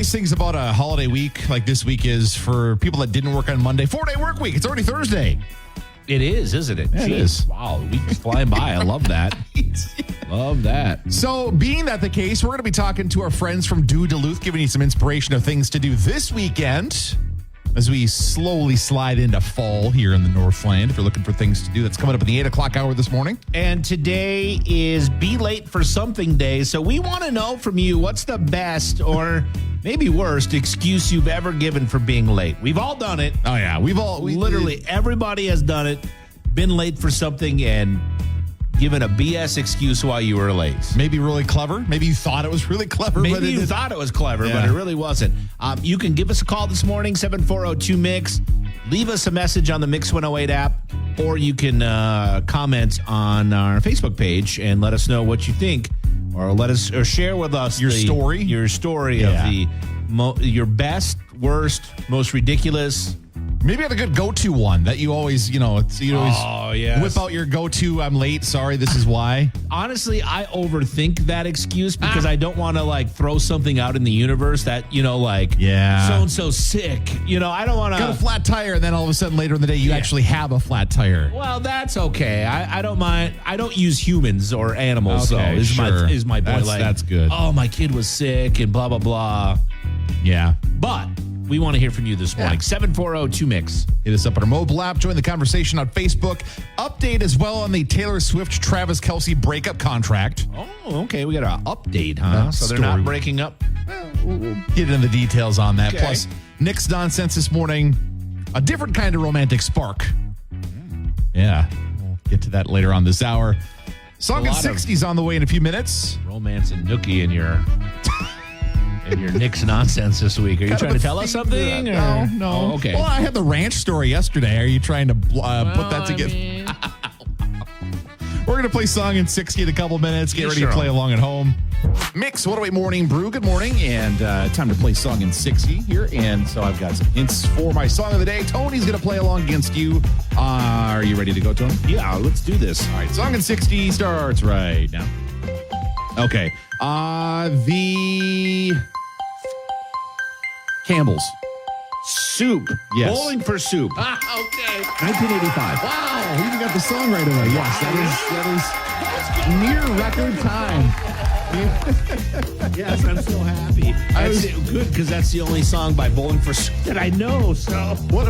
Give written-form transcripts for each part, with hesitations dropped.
nice things about a holiday week like this week is for people that didn't work on Monday, 4-day work week. It's already Thursday. It is, isn't it? Yeah, it is. Wow, the week is flying by. I love that. Love that. So, being that the case, we're going to be talking to our friends from Do Duluth, giving you some inspiration of things to do this weekend as we slowly slide into fall here in the Northland. If you're looking for things to do, that's coming up in the 8 o'clock hour this morning. And today is Be Late for Something Day. So we want to know from you, what's the best or maybe worst excuse you've ever given for being late? We've all done it. Oh, yeah. Literally, everybody has done it, been late for something and given a BS excuse while you were late. Maybe really clever. Maybe you thought it was really clever. Maybe you thought it was clever, but it really wasn't. You can give us a call this morning, 740-2MIX. Leave us a message on the Mix 108 app, or you can comment on our Facebook page and let us know what you think, or share with us your story of your best, worst, most ridiculous. Maybe have a good go-to one that you always, whip out your go-to. I'm late. Sorry, this is why. Honestly, I overthink that excuse because I don't want to throw something out in the universe that, so-and-so sick. I don't want to. Got a flat tire, and then all of a sudden later in the day, you actually have a flat tire. Well, that's okay. I don't mind. I don't use humans or animals, okay, though, is my boy. That's good. Oh, my kid was sick and blah, blah, blah. Yeah. But we want to hear from you this morning. 740-2MIX. Hit us up on our mobile app. Join the conversation on Facebook. Update as well on the Taylor Swift-Travis Kelce breakup contract. Oh, okay. We got an update, huh? So they're not breaking up? We'll get into the details on that. Okay. Plus, Nick's nonsense this morning. A different kind of romantic spark. Yeah. We'll get to that later on this hour. Song and 60s on the way in a few minutes. Romance and Nookie in your Nick's nonsense this week. Are you trying to tell us something? No. Oh, okay. Well, I had the ranch story yesterday. Are you trying to put that together? We're going to play Song and 60 in a couple minutes. Get ready to play along at home. Mix 108 Morning Brew. Good morning. And time to play Song and 60 here. And so I've got some hints for my song of the day. Tony's going to play along against you. Are you ready to go, Tony? Yeah, let's do this. All right. Song and 60 starts right now. Okay. The Campbell's. Soup. Yes. Bowling for Soup. Okay. 1985. Wow. You even got the song right away. Yes, that is near record time. Yes, I'm so happy. That's good because that's the only song by Bowling for Soup that I know. So what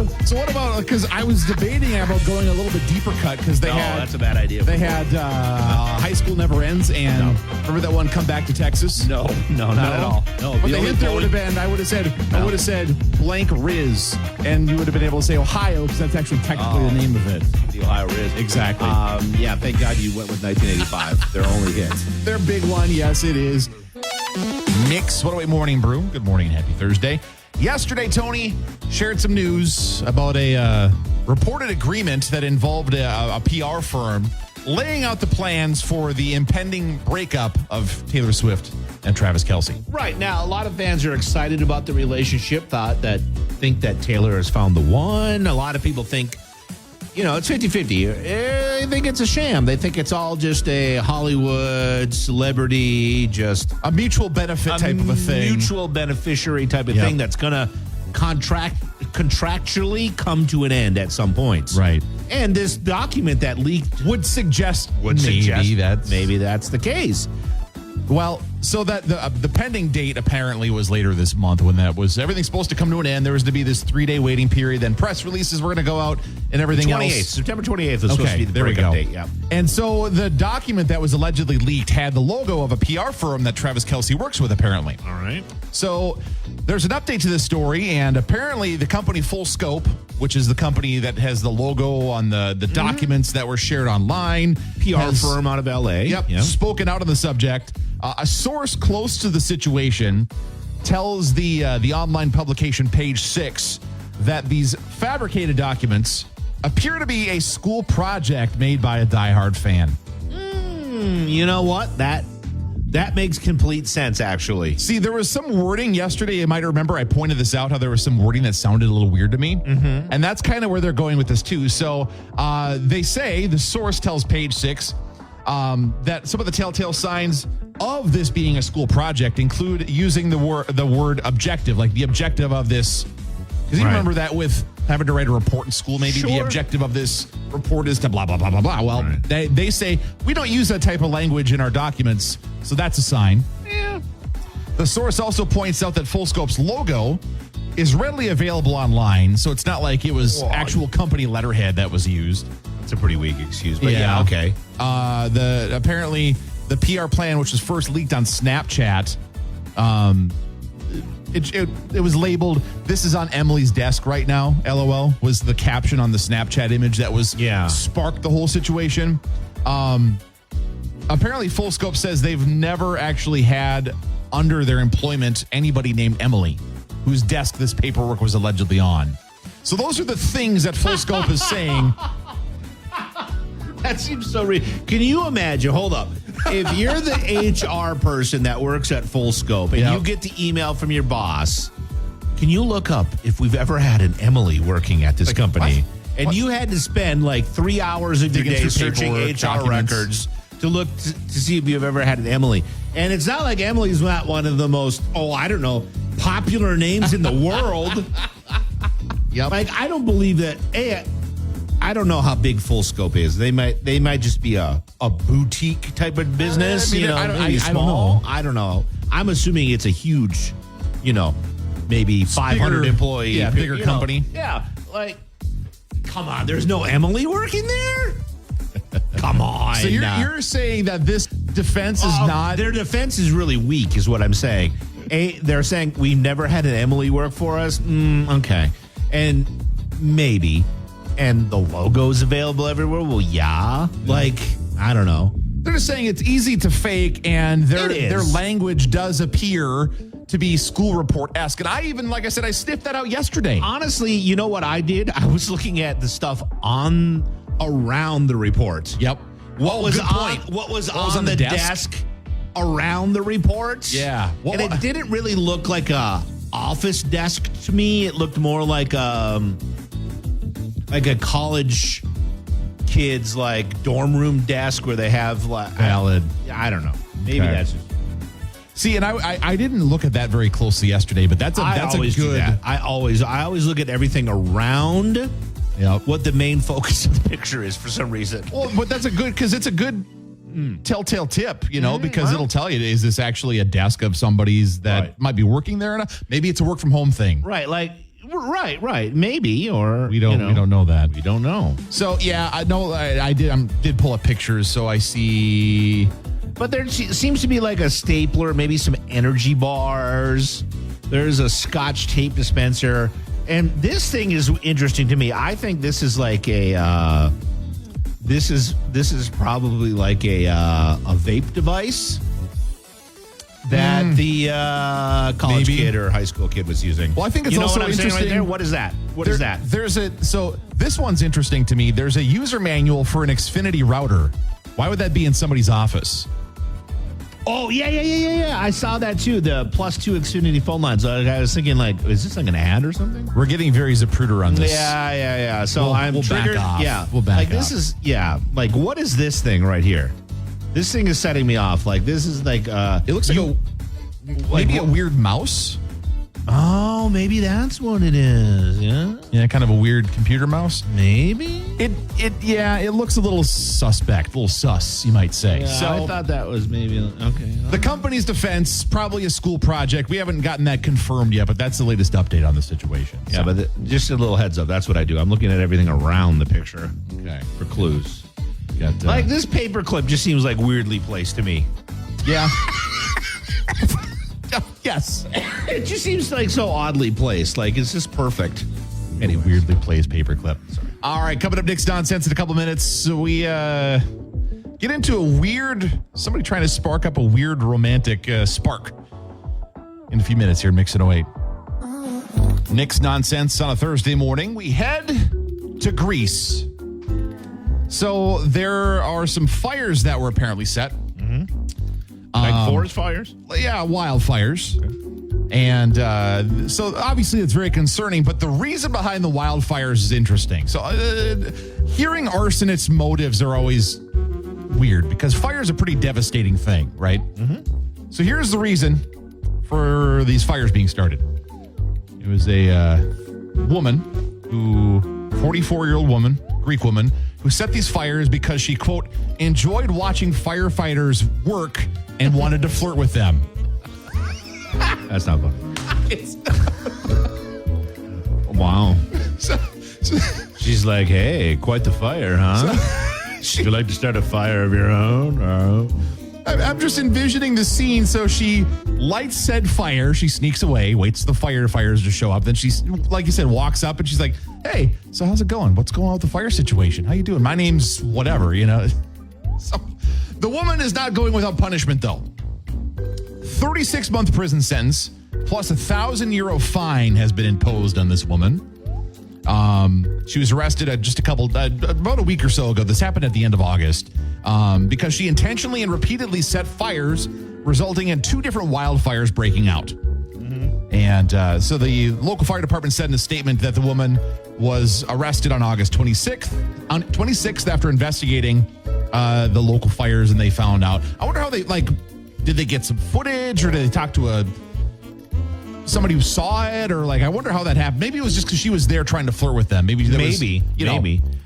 about, because I was debating about going a little bit deeper cut because that's a bad idea. They had High School Never Ends and remember that one, Come Back to Texas? No, not at all. No, but the hint there would have been, I would have said blank Riz, and you would have been able to say Ohio because that's actually technically the name of it. The Ohio Riz. Exactly. Yeah, thank God you went with 1985. Their only hit. Their big one, yes, it is. Mix 108 Morning Brew. Good morning and happy Thursday. Yesterday, Tony shared some news about a reported agreement that involved a PR firm laying out the plans for the impending breakup of Taylor Swift and Travis Kelce. Right. Now, a lot of fans are excited about the relationship, think that Taylor has found the one. A lot of people think, it's 50-50. They think it's a sham. They think it's all just a Hollywood celebrity, just a mutual benefit type of a thing. Mutual beneficiary type of thing that's going to contractually come to an end at some point. Right. And this document that leaked would suggest maybe that's the case. Well, so that the pending date apparently was later this month when everything's supposed to come to an end. There was to be this 3-day waiting period. Then press releases were going to go out and everything else. September 28th was supposed to be the breakup date. Yeah. And so the document that was allegedly leaked had the logo of a PR firm that Travis Kelce works with, apparently. All right. So there's an update to this story, and apparently the company Full Scope, which is the company that has the logo on the documents that were shared online. PR firm out of L.A. Yep. Spoken out on the subject. A source close to the situation tells the online publication Page 6 that these fabricated documents appear to be a school project made by a diehard fan. You know what? That makes complete sense, actually. See, there was some wording yesterday. You might remember I pointed this out, how there was some wording that sounded a little weird to me. Mm-hmm. And that's kind of where they're going with this, too. So they say, the source tells Page 6, that some of the telltale signs of this being a school project include using the word objective, like the objective of this. Because you remember that with having to write a report in school, maybe the objective of this report is to blah, blah, blah, blah, blah. Well, they say we don't use that type of language in our documents, so that's a sign. Yeah. The source also points out that Fullscope's logo is readily available online, so it's not like it was actual company letterhead that was used. It's a pretty weak excuse, but yeah okay. Apparently the PR plan, which was first leaked on Snapchat, it was labeled, "This is on Emily's desk right now," LOL, was the caption on the Snapchat image that was sparked the whole situation. Apparently Fullscope says they've never actually had under their employment anybody named Emily, whose desk this paperwork was allegedly on. So those are the things that Fullscope is saying. That seems so Can you imagine? Hold up. If you're the HR person that works at Fullscope and you get the email from your boss, can you look up if we've ever had an Emily working at this company? What? And you had to spend like 3 hours of your day searching HR records to look to see if you've ever had an Emily. And it's not like Emily's not one of the most, popular names in the world. Yep. Like, I don't believe that. I don't know how big Fullscope is. They might just be a boutique type of business, maybe small. I don't know. I'm assuming it's a huge, maybe 500 employee. Yeah, bigger company. Like, come on. There's no Emily working there? Come on. So you're saying that this defense is not... Their defense is really weak, is what I'm saying. They're saying, we never had an Emily work for us? Okay. And maybe... And the logo's available everywhere? Well, yeah. Like, I don't know. They're just saying it's easy to fake, and their language does appear to be school report-esque. And I even, like I said, I sniffed that out yesterday. Honestly, you know what I did? I was looking at the stuff around the report. Yep. What was on the desk around the report? Yeah. And it didn't really look like a office desk to me. It looked more like a college kid's dorm room desk where they have valid. I don't know. Maybe that's just. See, and I didn't look at that very closely yesterday, but that's a good. I always look at everything around. What the main focus of the picture is for some reason. Well, but that's because it's a good telltale tip, because it'll tell you, is this actually a desk of somebody's that might be working there? Maybe it's a work from home thing. Right. Right. Maybe, or we don't know that. We don't know. So I did pull up pictures, so I see. But there seems to be like a stapler, maybe some energy bars. There's a Scotch tape dispenser. And this thing is interesting to me. I think this is like a this is probably like a vape device that the college kid or high school kid was using. Well, I think it's also interesting. Right there? What is that? Is that? So this one's interesting to me. There's a user manual for an Xfinity router. Why would that be in somebody's office? Oh, yeah. I saw that too. The +2 Xfinity phone lines. I was thinking, is this like an ad or something? We're getting very Zapruder on this. Yeah. So I'm triggered. Back off. Yeah, we'll back off. This is what is this thing right here? This thing is setting me off. This is it looks like maybe a weird mouse. Oh, maybe that's what it is. Yeah, kind of a weird computer mouse. Maybe it looks a little suspect, a little sus, you might say. Yeah, so I thought that was maybe okay. The company's defense, probably a school project. We haven't gotten that confirmed yet, but that's the latest update on the situation. Yeah, but just a little heads up. That's what I do. I'm looking at everything around the picture. Okay, for clues. This paperclip just seems weirdly placed to me. Yeah. Yes. It just seems so oddly placed. It's just perfect. Any weirdly placed paperclip. Sorry. All right, coming up next nonsense in a couple minutes. So we get into somebody trying to spark up a weird romantic spark in a few minutes here. Mix it 08. Nick's nonsense on a Thursday morning. We head to Greece. So there are some fires that were apparently set. Forest fires? Yeah, wildfires. Okay. And so obviously it's very concerning, but the reason behind the wildfires is interesting. So hearing arsonists' motives are always weird because fire is a pretty devastating thing, right? Mm-hmm. So here's the reason for these fires being started. It was a woman 44-year-old woman, Greek woman, who set these fires because she, quote, enjoyed watching firefighters work and wanted to flirt with them. That's not funny. Wow. She's like, hey, quite the fire, huh? Would you like to start a fire of your own? I'm just envisioning the scene. So she lights said fire. She sneaks away, waits for the firefighters to show up. Then she's, like you said, walks up and she's like, hey, so how's it going? What's going on with the fire situation? How you doing? My name's whatever, So the woman is not going without punishment, though. 36-month prison sentence plus €1,000 fine has been imposed on this woman. She was arrested about a week or so ago. This happened at the end of August because she intentionally and repeatedly set fires, resulting in 2 different wildfires breaking out. Mm-hmm. And so the local fire department said in a statement that the woman was arrested on August 26th after investigating the local fires, and they found out. I wonder how they, did they get some footage or did they talk to somebody who saw it, or I wonder how that happened. Maybe it was just because she was there trying to flirt with them. Maybe.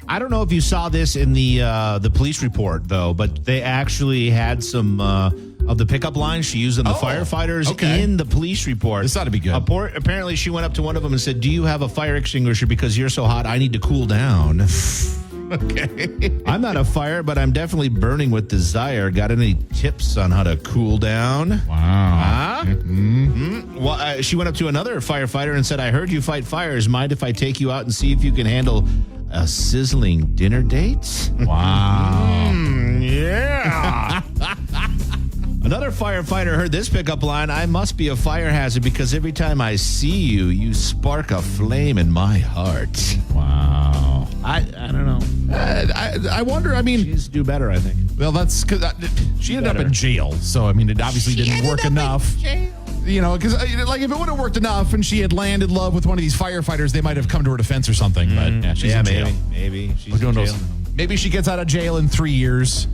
I don't know if you saw this in the police report though, but they actually had some of the pickup lines she used in the firefighters in the police report. This ought to be good. Apparently, she went up to one of them and said, "Do you have a fire extinguisher? Because you're so hot, I need to cool down." Okay. I'm not a fire, but I'm definitely burning with desire. Got any tips on how to cool down? Wow. Well, she went up to another firefighter and said, I heard you fight fires. Mind if I take you out and see if you can handle a sizzling dinner date? Wow. Yeah. Another firefighter heard this pickup line. I must be a fire hazard because every time I see you, you spark a flame in my heart. Wow. I don't know. I wonder, She's do better, I think. Well, that's because she ended up in jail. So, it obviously didn't work enough. Because if it would have worked enough and she had landed love with one of these firefighters, they might have come to her defense or something. But yeah, she's in jail. Maybe. She's in jail. Maybe she gets out of jail in 3 years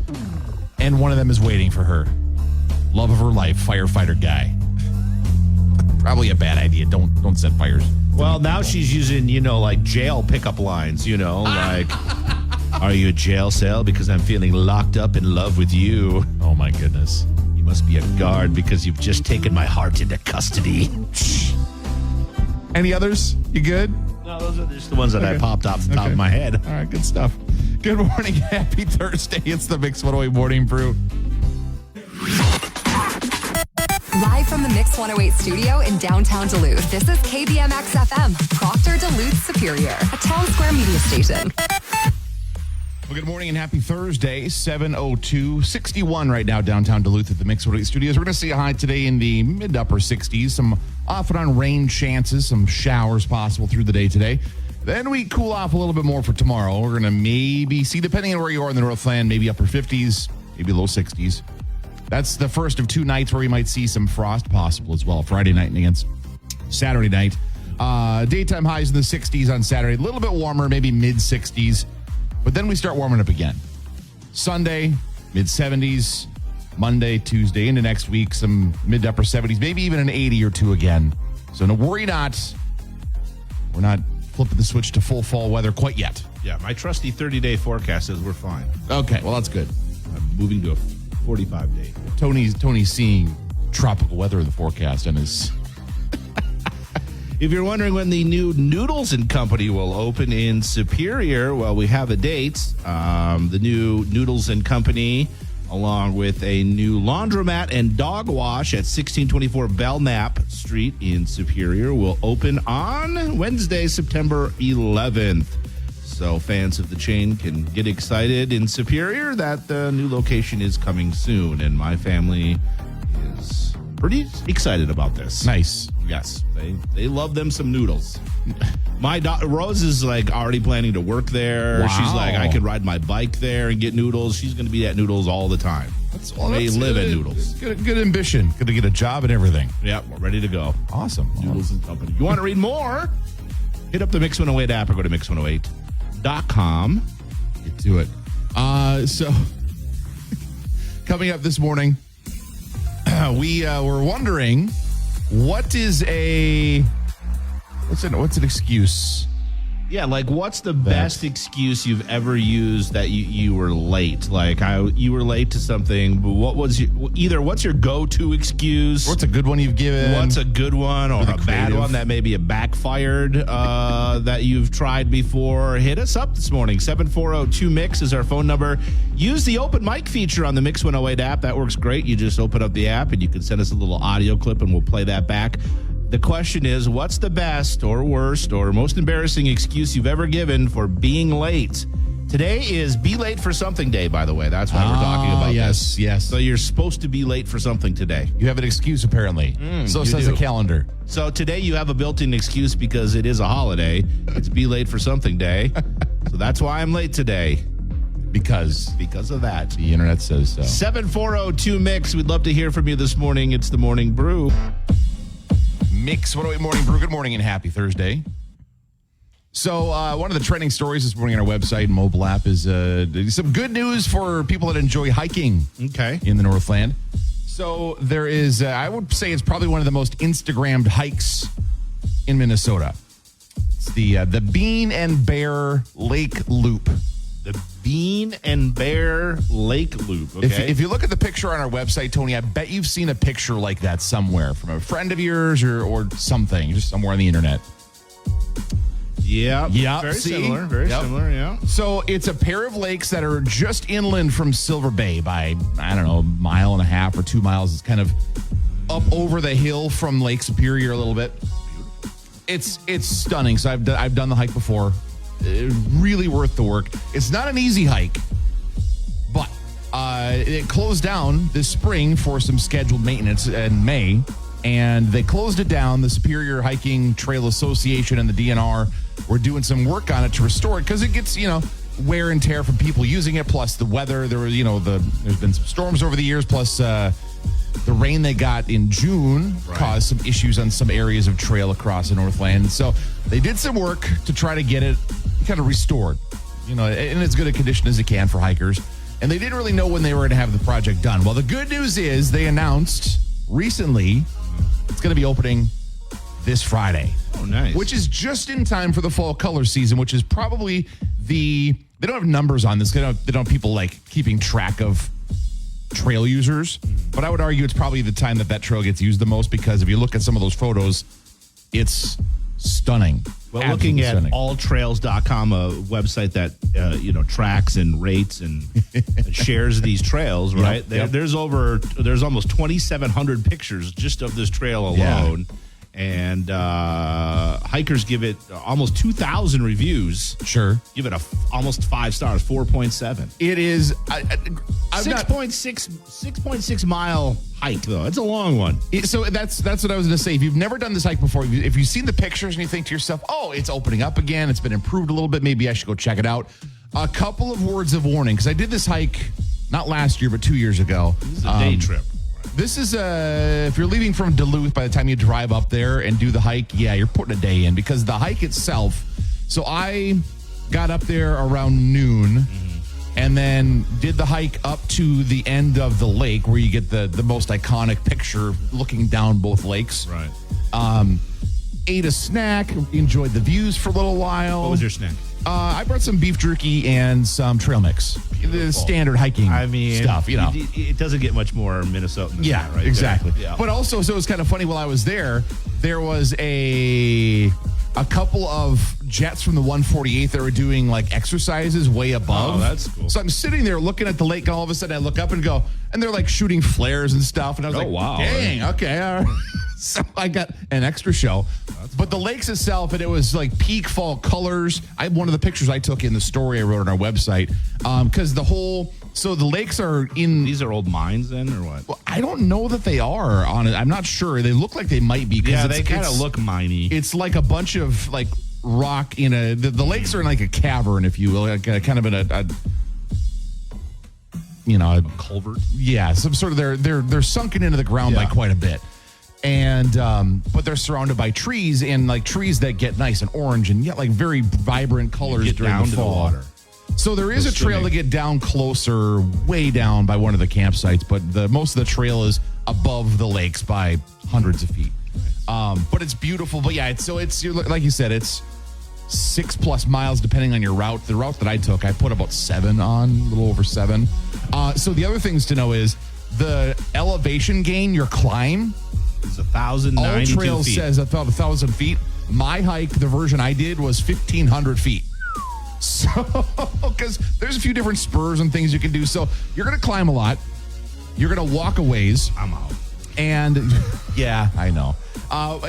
and one of them is waiting for her. Love of her life, firefighter guy. Probably a bad idea. Don't set fires. Well, now she's using, jail pickup lines, are you a jail cell because I'm feeling locked up in love with you? Oh, my goodness. You must be a guard because you've just taken my heart into custody. Any others? You good? No, those are just the ones that I popped off the top of my head. All right, good stuff. Good morning. Happy Thursday. It's the Mix 108 Morning Brew. Live from the Mix 108 studio in downtown Duluth, this is KBMX FM, Proctor, Duluth, Superior, a town square media station. Well, good morning and happy Thursday, 7:02, 61 right now downtown Duluth at the Mix 108 studios. We're going to see a high today in the mid to upper 60s, some off and on rain chances, some showers possible through the day today. Then we cool off a little bit more for tomorrow. We're going to maybe see, depending on where you are in the Northland, maybe upper 50s, maybe low 60s. That's the first of 2 nights where we might see some frost possible as well. Friday night and against Saturday night. Daytime highs in the 60s on Saturday. A little bit warmer, maybe mid 60s. But then we start warming up again. Sunday, mid 70s. Monday, Tuesday, into next week, some mid to upper 70s, maybe even an 80 or 2 again. So no, worry not. We're not flipping the switch to full fall weather quite yet. Yeah, my trusty 30-day forecast says we're fine. Okay, well, that's good. I'm moving to a 45-day. Tony's seeing tropical weather in the forecast and is... If you're wondering when the new Noodles & Company will open in Superior, well, we have a date. The new Noodles & Company, along with a new laundromat and dog wash at 1624 Belknap Street in Superior, will open on Wednesday, September 11th. So fans of the chain can get excited in Superior that the new location is coming soon. And my family is pretty excited about this. Nice. Yes, they love them some noodles. My Rose is already planning to work there. Wow. She's like, I could ride my bike there and get noodles. She's going to be at Noodles all the time. They live at Noodles. Good ambition. Going to get a job and everything. Yeah, we're ready to go. Awesome. Noodles & Company. You want to read more? Hit up the Mix 108 app or go to mix108.com. Get to it. So Coming up this morning, we were wondering what's an excuse? Yeah, like what's the best excuse you've ever used that you were late? Like you were late to something, but what's your go-to excuse? What's a good one you've given? What's a good one or a bad one that maybe a backfired that you've tried before? Hit us up this morning. 740-2MIX is our phone number. Use the open mic feature on the Mix 108 app. That works great. You just open up the app and you can send us a little audio clip and we'll play that back. The question is, what's the best or worst or most embarrassing excuse you've ever given for being late? Today is Be Late for Something Day, by the way. That's why we're talking about this. Yes. So you're supposed to be late for something today. You have an excuse, apparently. So says the calendar. So today you have a built-in excuse because it is a holiday. It's Be Late for Something Day. So that's why I'm late today. Because of that. The internet says so. 740-2MIX. We'd love to hear from you this morning. It's the Morning Brew. Mix 108 Morning Brew. Good morning and happy Thursday. So one of the trending stories this morning on our website and mobile app is some good news for people that enjoy hiking in the Northland. So there is, I would say it's probably one of the most Instagrammed hikes in Minnesota. It's the Bean and Bear Lake Loop. The Bean and Bear Lake Loop. Okay. If you look at the picture on our website, Tony, I bet you've seen a picture like that somewhere from a friend of yours or something, just somewhere on the internet. Yeah. Very similar. Very similar, yeah. So it's a pair of lakes that are just inland from Silver Bay by, I don't know, a mile and a half or 2 miles. It's kind of up over the hill from Lake Superior a little bit. It's stunning. So I've done the hike before. Really worth the work. It's not an easy hike, but it closed down this spring for some scheduled maintenance in May, and they closed it down. The Superior Hiking Trail Association and the DNR were doing some work on it to restore it because it gets, wear and tear from people using it, plus the weather. There was, there's been some storms over the years, plus the rain they got in June caused some issues on some areas of trail across the Northland. So they did some work to try to get it kind of restored, in as good a condition as it can for hikers. And they didn't really know when they were going to have the project done. Well, the good news is they announced recently it's going to be opening this Friday. Oh, nice. Which is just in time for the fall color season, which is probably they don't have numbers on this. They don't have people like keeping track of trail users, but I would argue it's probably the time that trail gets used the most, because if you look at some of those photos, it's stunning. Well, looking at alltrails.com, a website that tracks and rates and shares these trails, right? Yep. There's almost 2,700 pictures just of this trail alone. Yeah. And hikers give it almost 2,000 reviews. Sure. Give it almost 5 stars, 4.7. It is 6.6 mile hike, though. It's a long one. So that's what I was going to say. If you've never done this hike before, if you've seen the pictures and you think to yourself, oh, it's opening up again, it's been improved a little bit, maybe I should go check it out. A couple of words of warning, because I did this hike not last year, but 2 years ago. This is a day trip. This is if you're leaving from Duluth, by the time you drive up there and do the hike, you're putting a day in, because the hike itself. So I got up there around noon and then did the hike up to the end of the lake where you get the most iconic picture looking down both lakes. Right. Ate a snack, enjoyed the views for a little while. What was your snack? I brought some beef jerky and some trail mix. Beautiful. The standard hiking stuff, It doesn't get much more Minnesotan than that, right? Exactly. Yeah. But also, so it was kind of funny while I was there was a couple of jets from the 148 that were doing like exercises way above. Oh, that's cool. So I'm sitting there looking at the lake, and all of a sudden I look up and go, and they're like shooting flares and stuff. And I was wow. Dang, okay. All right. So I got an extra show. But the lakes itself, and it was like peak fall colors. One of the pictures I took in the story I wrote on our website, because so the lakes are in. These are old mines then, or what? Well, I don't know that they are on it. I'm not sure. They look like they might be. Yeah, they kind of look miney. It's like a bunch of like rock in the lakes are in like a cavern, if you will, like kind of in a culvert. Yeah, some sort of they're sunken into the ground by quite a bit. And but they're surrounded by trees, and like trees that get nice and orange and yet like very vibrant colors during the fall. The water. So there is a trail to get down closer, way down by one of the campsites, but most of the trail is above the lakes by hundreds of feet. But it's beautiful. But yeah, it's like you said, it's 6+ miles depending on your route. The route that I took, I put about 7 on, a little over 7. So the other things to know is the elevation gain, your climb, is 1,092 all trails feet. says about 1,000 feet. My hike, the version I did, was 1,500 feet. So, because there's a few different spurs and things you can do. So you're going to climb a lot. You're going to walk a ways. I'm out. And yeah, I know. Wow.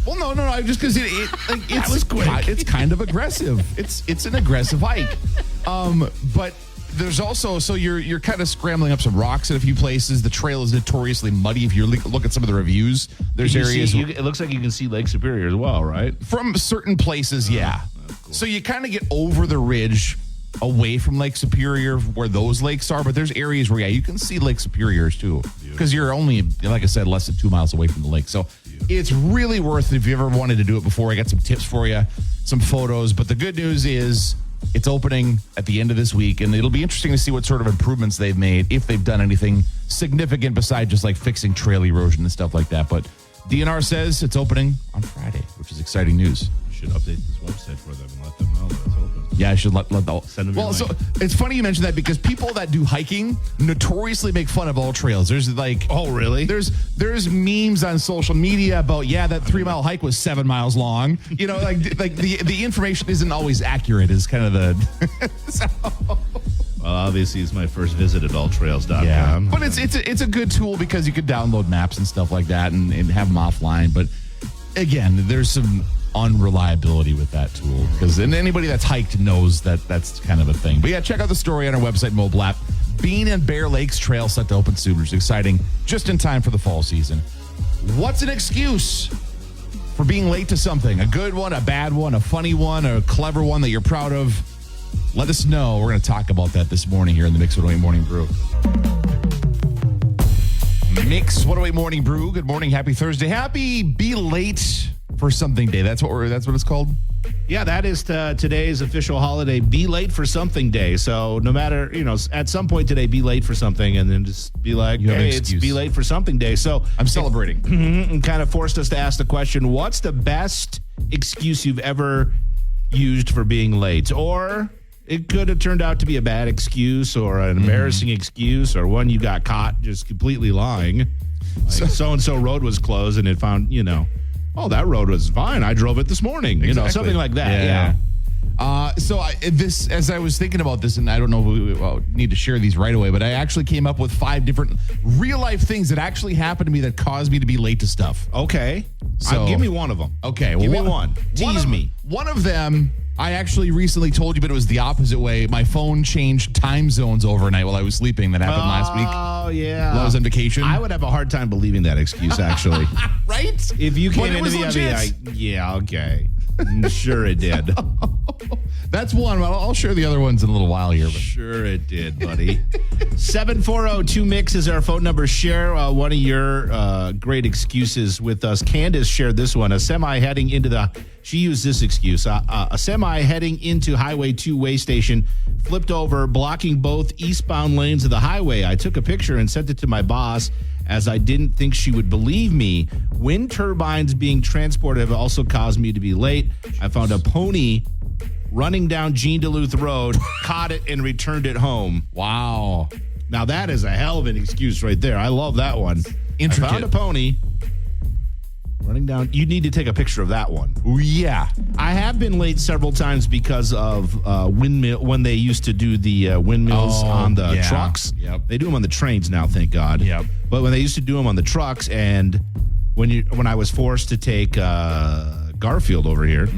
Well, no. Just because That was quick. It's kind of aggressive. It's an aggressive hike. But there's also, so you're kind of scrambling up some rocks in a few places. The trail is notoriously muddy. If you look at some of the reviews, there's areas. It looks like you can see Lake Superior as well, right? From certain places, yeah. Cool. So you kind of get over the ridge away from Lake Superior where those lakes are, but there's areas where, you can see Lake Superiors too, because you're only, like I said, less than 2 miles away from the lake. So it's really worth it if you ever wanted to do it before. I got some tips for you, some photos, but the good news is it's opening at the end of this week, and it'll be interesting to see what sort of improvements they've made, if they've done anything significant besides just like fixing trail erosion and stuff like that. But DNR says it's opening on Friday, which is exciting news. Should update this website for them and let them know that it's open. Yeah, I should let send them. Well, so it's funny you mentioned that because people that do hiking notoriously make fun of all trails. There's like, oh really? There's memes on social media about that 3-mile hike was 7 miles long. You know, like the information isn't always accurate. Is kind of the. So. Well, obviously, it's my first visit at alltrails.com. Yeah, but it's a good tool because you could download maps and stuff like that and have them offline. But again, there's some unreliability with that tool because anybody that's hiked knows that's kind of a thing. But yeah, check out the story on our website, mobile app. Bean and Bear Lakes Trail set to open soon, which is exciting, just in time for the fall season. What's an excuse for being late to something? A good one, a bad one, a funny one, a clever one that you're proud of? Let us know. We're going to talk about that this morning here in the Mix 108 Morning Brew. Mix 108 Morning Brew. Good morning. Happy Thursday. Happy Be Late for Something Day. That's what it's called? Yeah, that is today's official holiday, Be Late for Something Day. So no matter, at some point today, be late for something and then just be like, hey, it's Be Late for Something Day. So I'm celebrating. And kind of forced us to ask the question, what's the best excuse you've ever used for being late? Or it could have turned out to be a bad excuse or an embarrassing excuse or one you got caught just completely lying. Like so-and-so road was closed and it found, oh, that road was fine. I drove it this morning. Exactly. Something like that. Yeah. As I was thinking about this, and I don't know if we need to share these right away, but I actually came up with 5 different real life things that actually happened to me that caused me to be late to stuff. Okay. So give me one of them. Okay. Give me one. Tease me. One of them, I actually recently told you, but it was the opposite way. My phone changed time zones overnight while I was sleeping. That happened last week. Oh, yeah. While I was on vacation. I would have a hard time believing that excuse, actually. Right? If you came But it into was the legit. yeah, okay. I'm sure it did. That's one. I'll share the other ones in a little while here. But. Sure it did, buddy. 740-2MIX is our phone number. Share one of your great excuses with us. Candace shared this one. She used this excuse. A semi heading into Highway 2 way station flipped over, blocking both eastbound lanes of the highway. I took a picture and sent it to my boss as I didn't think she would believe me. Wind turbines being transported have also caused me to be late. I found a pony running down Jean Duluth Road, caught it, and returned it home. Wow. Now, that is a hell of an excuse right there. I love that one. Intricate. I found a pony running down. You need to take a picture of that one. Yeah. I have been late several times because of windmill when they used to do the windmills on the trucks. Yep. They do them on the trains now, thank God. Yep. But when they used to do them on the trucks, and when I was forced to take Garfield over here,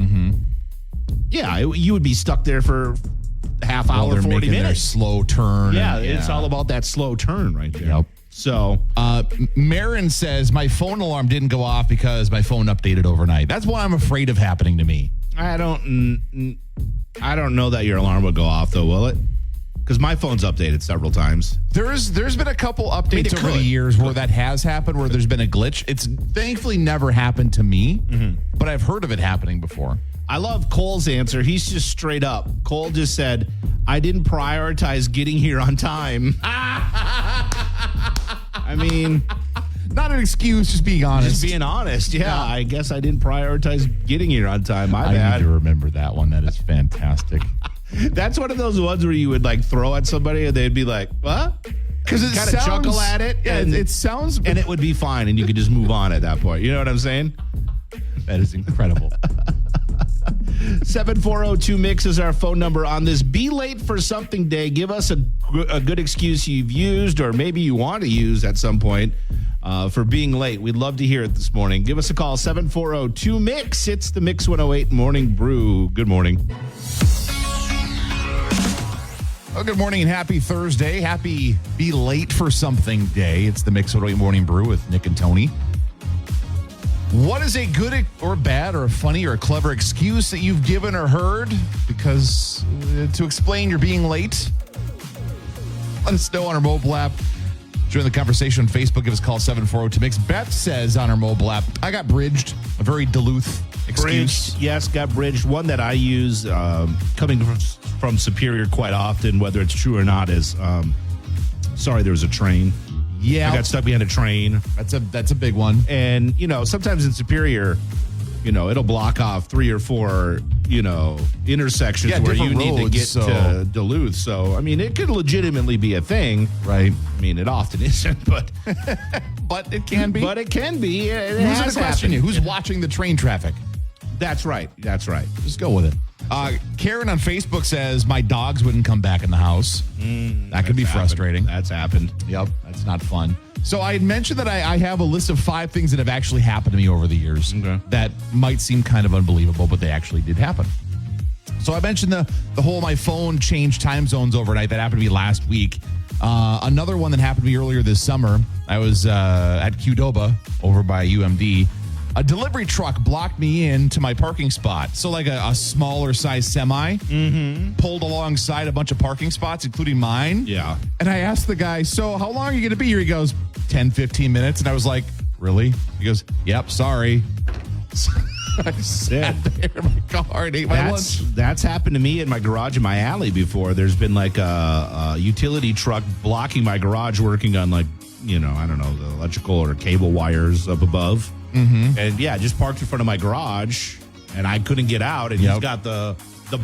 yeah, you would be stuck there for half hour, they're 40 making their minutes. slow turn. Yeah, it's all about that slow turn right there. Yep. So, Marin says my phone alarm didn't go off because my phone updated overnight. That's what I'm afraid of happening to me. I don't know that your alarm would go off though, will it? Because my phone's updated several times. There's been a couple updates over the years where that has happened, where there's been a glitch. It's thankfully never happened to me, but I've heard of it happening before. I love Cole's answer. He's just straight up. Cole just said, I didn't prioritize getting here on time. I mean, not an excuse, just being honest. Just being honest. Yeah, I guess I didn't prioritize getting here on time. My bad. I need to remember that one. That is fantastic. That's one of those ones where you would like throw at somebody and they'd be like, what? Because it kind of chuckle at it. Yeah, and it sounds. And it would be fine and you could just move on at that point. You know what I'm saying? That is incredible. 7402-MIX is our phone number on this Be Late for Something Day. Give us a good excuse you've used or maybe you want to use at some point for being late. We'd love to hear it this morning. Give us a call, 7402-MIX. It's the Mix 108 Morning Brew. Good morning. Oh, good morning and happy Thursday. Happy Be Late for Something Day. It's the Mix 108 Morning Brew with Nick and Tony. What is a good or bad or a funny or a clever excuse that you've given or heard because to explain you're being late? Let us know on our mobile app. Join the conversation on Facebook. Give us a call, 7402-MIX. Beth says on our mobile app, I got bridged. A very Duluth excuse. Bridged, yes, got bridged. One that I use coming from Superior quite often, whether it's true or not, is sorry, there was a train. Yeah. I got stuck behind a train. That's a big one. And, sometimes in Superior, it'll block off 3 or 4, intersections where you need to get to Duluth. So, I mean, it could legitimately be a thing. Right. I mean, it often isn't, but but it can be. But it can be. It Who's has the question? happened. Who's watching the train traffic? That's right. Just go with it. Karen on Facebook says, my dogs wouldn't come back in the house. That could be frustrating. That's happened. Yep, that's not fun. So I had mentioned that I have a list of 5 things that have actually happened to me over the years that might seem kind of unbelievable, but they actually did happen. So I mentioned the whole my phone changed time zones overnight. That happened to me last week. Another one that happened to me earlier this summer, I was at Qdoba over by UMD. A delivery truck blocked me into my parking spot. So like a smaller size semi pulled alongside a bunch of parking spots, including mine. Yeah. And I asked the guy, so how long are you going to be here? He goes, 10, 15 minutes. And I was like, really? He goes, yep, sorry. I sat there in my car and ate my lunch. That's happened to me in my garage in my alley before. There's been like a utility truck blocking my garage working on like, I don't know, the electrical or cable wires up above. And yeah, just parked in front of my garage and I couldn't get out. And he's got the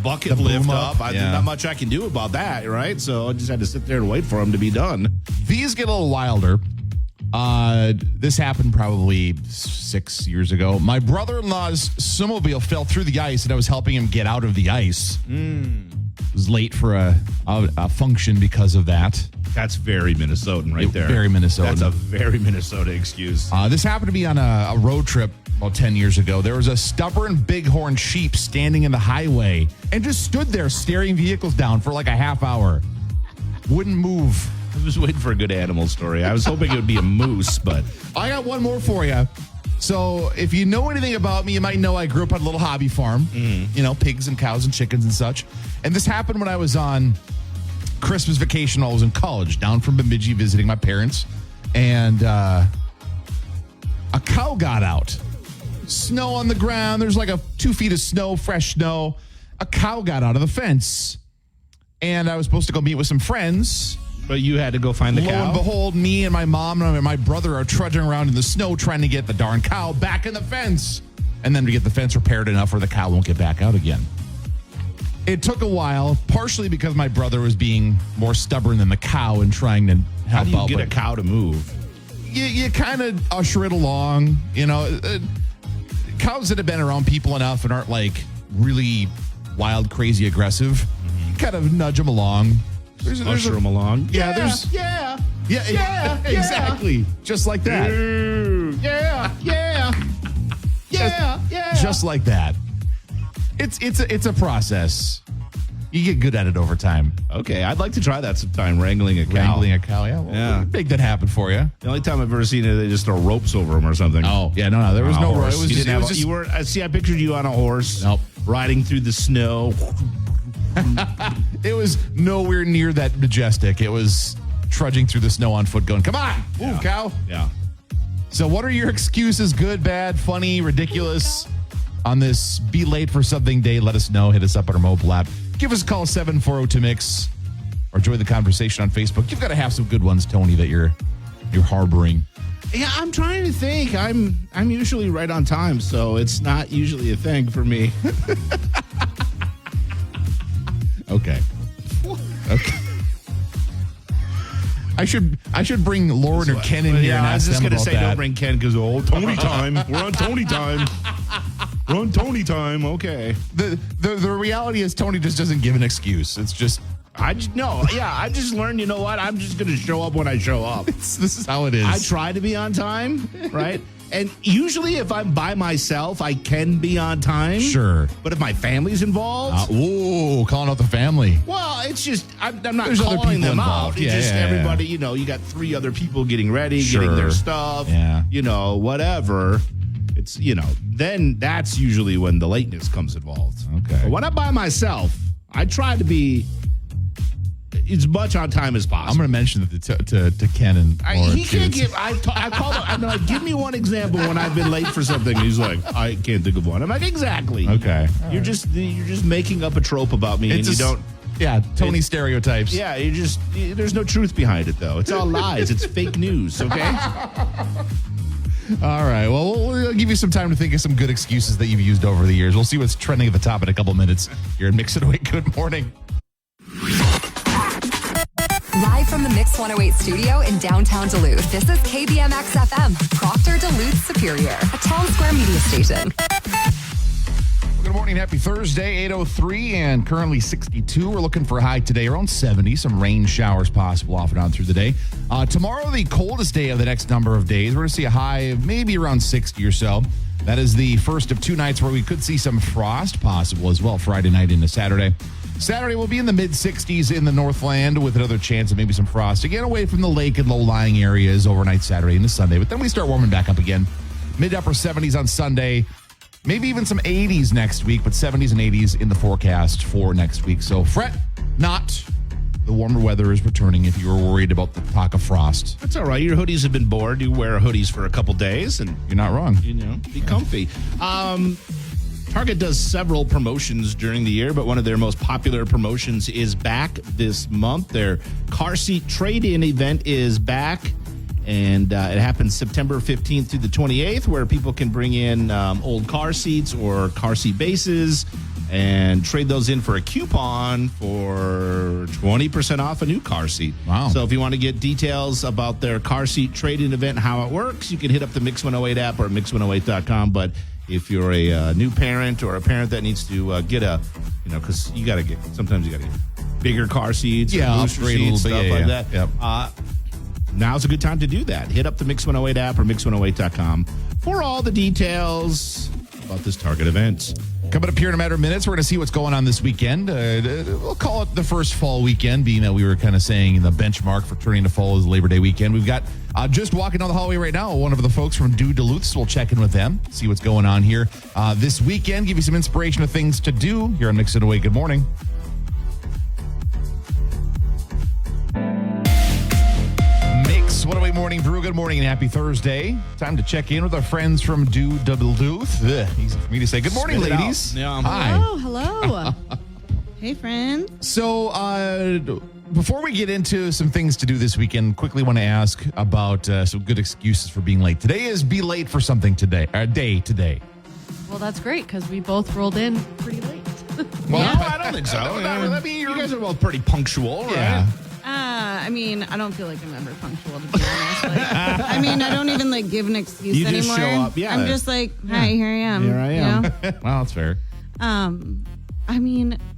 bucket lift up. There's not much I can do about that, right? So I just had to sit there and wait for him to be done. These get a little wilder. This happened probably 6 years ago. My brother-in-law's snowmobile fell through the ice and I was helping him get out of the ice. Was late for a function because of that. That's very Minnesotan right there. Very Minnesotan. That's a very Minnesota excuse. This happened to me on a road trip about 10 years ago. There was a stubborn bighorn sheep standing in the highway and just stood there staring vehicles down for like a half hour. Wouldn't move. I was waiting for a good animal story. I was hoping it would be a moose, but I got one more for you. So if you know anything about me, you might know I grew up on a little hobby farm, pigs and cows and chickens and such. And this happened when I was on Christmas vacation while I was in college, down from Bemidji visiting my parents. And a cow got out. Snow on the ground. There's like 2 feet of snow, fresh snow. A cow got out of the fence. And I was supposed to go meet with some friends. But you had to go find the cow? Lo and behold, me and my mom and my brother are trudging around in the snow trying to get the darn cow back in the fence. And then to get the fence repaired enough where the cow won't get back out again. It took a while, partially because my brother was being more stubborn than the cow and trying to help out. How do you get a cow to move? You kind of usher it along. Cows that have been around people enough and aren't like really wild, crazy, aggressive, you kind of nudge them along. Usher them along. Yeah, exactly. Just like that. Just like that. It's a process. You get good at it over time. Okay, I'd like to try that sometime, wrangling a cow. Yeah. Well, Make that happen for you. The only time I've ever seen it, they just throw ropes over them or something. Oh, yeah, no, there was no rope. You were. I pictured you on a horse. Nope. Riding through the snow. It was nowhere near that majestic. It was trudging through the snow on foot going, come on, move, cow. Yeah. So what are your excuses? Good, bad, funny, ridiculous? on this Be Late for Something Day, let us know. Hit us up on our mobile app. Give us a call, 740-2MIX, or join the conversation on Facebook. You've got to have some good ones, Tony, that you're harboring. Yeah, I'm trying to think. I'm usually right on time, so it's not usually a thing for me. Okay. I should bring Lauren or Ken in here and I was ask just them going to about say that. don't bring Ken because, Tony time. We're on Tony time. We're on Tony time. Okay. The reality is Tony just doesn't give an excuse. It's just I just learned, you know what? I'm just going to show up when I show up. this is how it is. I try to be on time, right? And usually if I'm by myself, I can be on time. Sure. But if my family's involved, calling out the family. well, it's just, I'm not There's other calling people them involved. out. It's Yeah, just yeah, yeah. everybody, you got 3 other people getting ready, Sure. getting their stuff, Yeah. Whatever. It's, then that's usually when the lateness comes involved. Okay. But when I'm by myself, I try to be as much on time as possible. I'm going to mention that to Ken and Lauren. He can't give. I called him. I'm like, give me one example when I've been late for something. He's like, I can't think of one. I'm like, exactly. Okay. You're just making up a trope about me, and you don't. Yeah, Tony stereotypes. Yeah, there's no truth behind it though. It's all lies. It's fake news. Okay. All right. Well, we'll give you some time to think of some good excuses that you've used over the years. We'll see what's trending at the top in a couple minutes. Here in Mix It Away. Good morning. Live from the Mix 108 studio in downtown Duluth, this is KBMX FM, Proctor, Duluth, Superior, a town square media station. Good morning. Happy Thursday, 8:03 and currently 62. We're looking for a high today around 70. Some rain showers possible off and on through the day. Tomorrow, the coldest day of the next number of days. We're going to see a high of maybe around 60 or so. That is the first of 2 nights where we could see some frost possible as well, Friday night into Saturday. Saturday will be in the mid-60s in the Northland with another chance of maybe some frost. Again, away from the lake and low-lying areas overnight Saturday into Sunday. But then we start warming back up again. Mid-upper 70s on Sunday. Maybe even some 80s next week, but 70s and 80s in the forecast for next week. So fret not. The warmer weather is returning if you were worried about the talk of frost. That's all right. Your hoodies have been bored. You wear hoodies for a couple days, and You're not wrong. be comfy. Target does several promotions during the year, but one of their most popular promotions is back this month. Their car seat trade-in event is back, and it happens September 15th through the 28th, where people can bring in old car seats or car seat bases and trade those in for a coupon for 20% off a new car seat. Wow. So if you want to get details about their car seat trade-in event, how it works, you can hit up the Mix 108 app or mix108.com. But if you're a new parent or a parent that needs to get a, because sometimes you got to get bigger car seats, Yeah, or booster upgrade a seats, little bit, stuff yeah, like yeah. that. Yep. Now's a good time to do that. Hit up the Mix 108 app or mix108.com for all the details about this Target event. Coming up here in a matter of minutes, we're going to see what's going on this weekend. We'll call it the first fall weekend, being that we were kind of saying the benchmark for turning to fall is Labor Day weekend. We've got just walking down the hallway right now, one of the folks from Duluth, so we'll check in with them, see what's going on here this weekend, give you some inspiration of things to do here on Mix It Away. Good morning. Mix 108 Morning Brew. Good morning and happy Thursday. Time to check in with our friends from Duluth. Easy for me to say. Good morning, Spit it ladies. out. Yeah. Hi. Hello. Hey, friend. So, before we get into some things to do this weekend, quickly want to ask about some good excuses for being late. Today is Be Late for Something today. Well, that's great because we both rolled in pretty late. No, I don't think so. You guys are both pretty punctual, right? Yeah. I don't feel like I'm ever punctual, to be honest. I don't even give an excuse You just anymore. show up, yeah. I'm just like, hi, here I am. Here I am. Well, that's fair.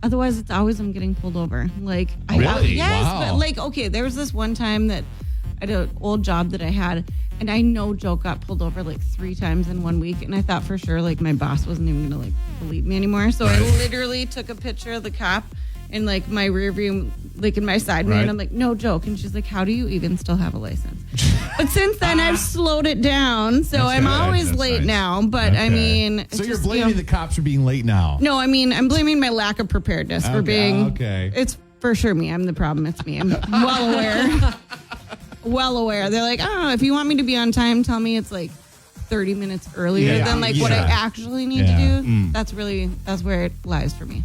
Otherwise it's always I'm getting pulled over. Really? Yes, Wow. but okay, there was this one time that I had an old job that I had, and I no joke got pulled over 3 times in 1 week, and I thought for sure my boss wasn't even gonna believe me anymore. So I literally took a picture of the cop in my rear view, in my side mirror, and I'm like, no joke. And she's like, how do you even still have a license? But since then I've slowed it down, so That's I'm good. always That's late nice. now. But Okay. So you're blaming the cops for being late now? No, I'm blaming my lack of preparedness for being. Okay. It's for sure me. I'm the problem. It's me. I'm well aware. Well aware. They're like, oh, if you want me to be on time, tell me it's 30 minutes earlier than like what I actually need to do. That's where it lies for me.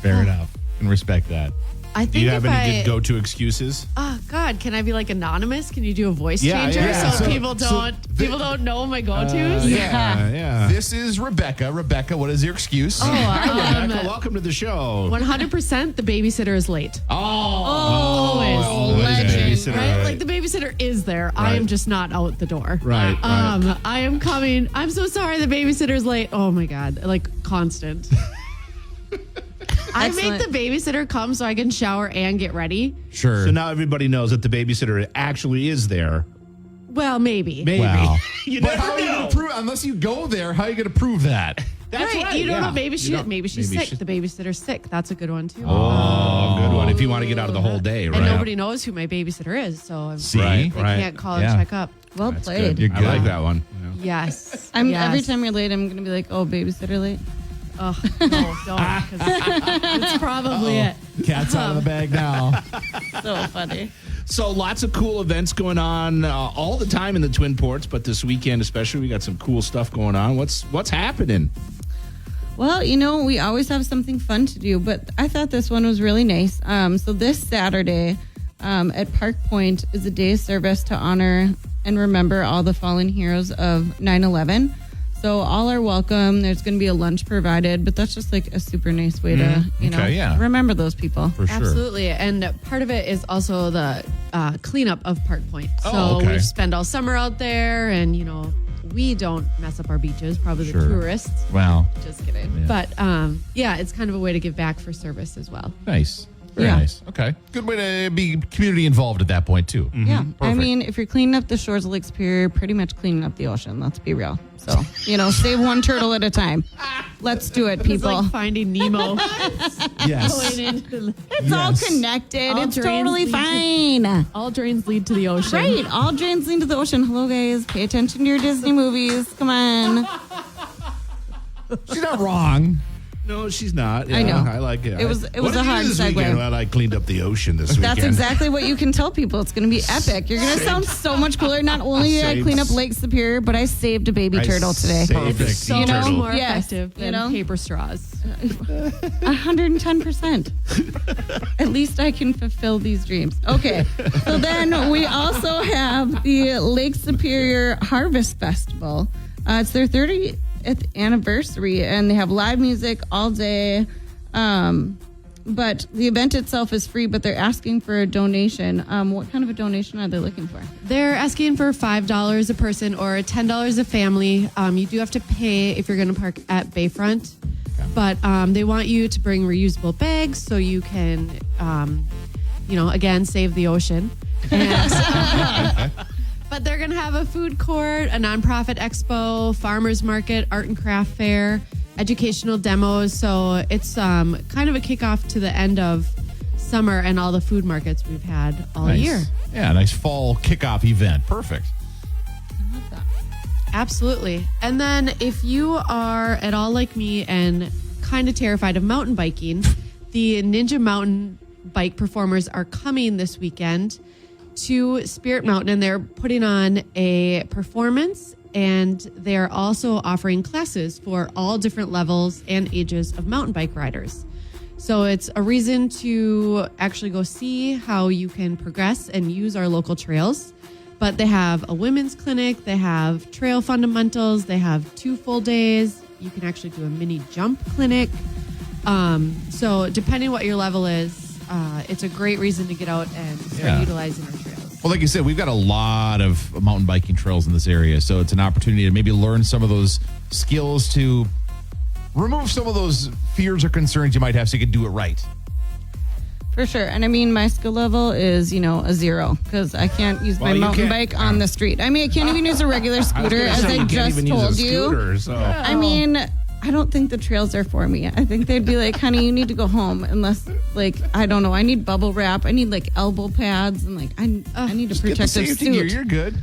Fair enough. And respect that. I think Do you have any good go-to excuses? Oh God, can I be like anonymous? Can you do a voice changer so people don't know my go-tos? Yeah. This is Rebecca. Rebecca, what is your excuse? Rebecca, welcome to the show. 100% the babysitter is late. Always. Legend. Right? Like the babysitter is there. I am just not out the door. Right. I am coming. I'm so sorry the babysitter's late. Oh my God. Like constant. I make the babysitter come so I can shower and get ready. Sure. So now everybody knows that the babysitter actually is there. Well, maybe. Wow. You But never how are you know. going to prove, unless you go there, how are you going to prove that? That's right. You don't know. Maybe maybe she's sick. The babysitter's sick. That's a good one too. Oh, good one. If you want to get out of the whole day, right? And nobody knows who my babysitter is, so See? Right. I can't call and check up. Well That's played. good. I like that one. Yes. Every time you're late, I'm going to be like, oh, babysitter late. Oh, no, don't. 'Cause it's probably it. Cat's out of the bag now. So funny. So lots of cool events going on all the time in the Twin Ports, but this weekend especially, we got some cool stuff going on. What's happening? Well, we always have something fun to do, but I thought this one was really nice. So this Saturday at Park Point is a day of service to honor and remember all the fallen heroes of 9/11. So all are welcome. There's going to be a lunch provided, but that's just like a super nice way to, remember those people. For sure. Absolutely. And part of it is also the cleanup of Park Point. So okay. we spend all summer out there and, we don't mess up our beaches, probably the tourists. Wow. Just kidding. Yeah. But it's kind of a way to give back for service as well. Nice. Very nice. Okay. Good way to be community involved at that point, too. Yeah. I Perfect. mean, if you're cleaning up the shores of Lake Superior, you're pretty much cleaning up the ocean. Let's be real. So, save one turtle at a time. Let's do it, It's people. like Finding Nemo. Yes. Going into the- It's all connected. All It's drains totally lead to- fine. all drains lead to the ocean. Right. All drains lead to the ocean. Hello, guys. Pay attention to your Disney movies. Come on. She's not wrong. No, she's not. I know. I like it. It was What a did you hard do this segue. weekend? Well, I cleaned up the ocean this weekend. That's exactly what you can tell people. It's going to be epic. You're going to sound so much cooler. Not only did I clean up Lake Superior, but I saved a baby turtle today. Perfect. So Turtle. much more Yes, effective than paper straws. 110%. At least I can fulfill these dreams. Okay. So then we also have the Lake Superior Harvest Festival. It's their 30th anniversary, and they have live music all day. But the event itself is free, but they're asking for a donation. What kind of a donation are they looking for? They're asking for $5 a person or $10 a family. You do have to pay if you're going to park at Bayfront. But they want you to bring reusable bags so you can, again, save the ocean. And, but they're going to have a food court, a nonprofit expo, farmers market, art and craft fair, educational demos. So it's kind of a kickoff to the end of summer and all the food markets we've had all year. Yeah, nice fall kickoff event. Perfect. I love that. Absolutely. And then if you are at all like me and kind of terrified of mountain biking, the Ninja Mountain Bike performers are coming this weekend to Spirit Mountain, and they're putting on a performance, and they're also offering classes for all different levels and ages of mountain bike riders. So it's a reason to actually go see how you can progress and use our local trails. But they have a women's clinic, they have trail fundamentals, they have 2 full days. You can actually do a mini jump clinic. So depending what your level is, it's a great reason to get out and start utilizing our trails. Well, like you said, we've got a lot of mountain biking trails in this area, so it's an opportunity to maybe learn some of those skills to remove some of those fears or concerns you might have so you can do it right. For sure. And I mean, my skill level is, a 0 because I can't use my mountain bike on the street. I mean, I can't even use a regular scooter, as I just told you. I mean, I don't think the trails are for me. I think they'd be like, honey, you need to go home unless, I don't know. I need bubble wrap. I need, elbow pads. And, I need a protective suit. Gear. You're good.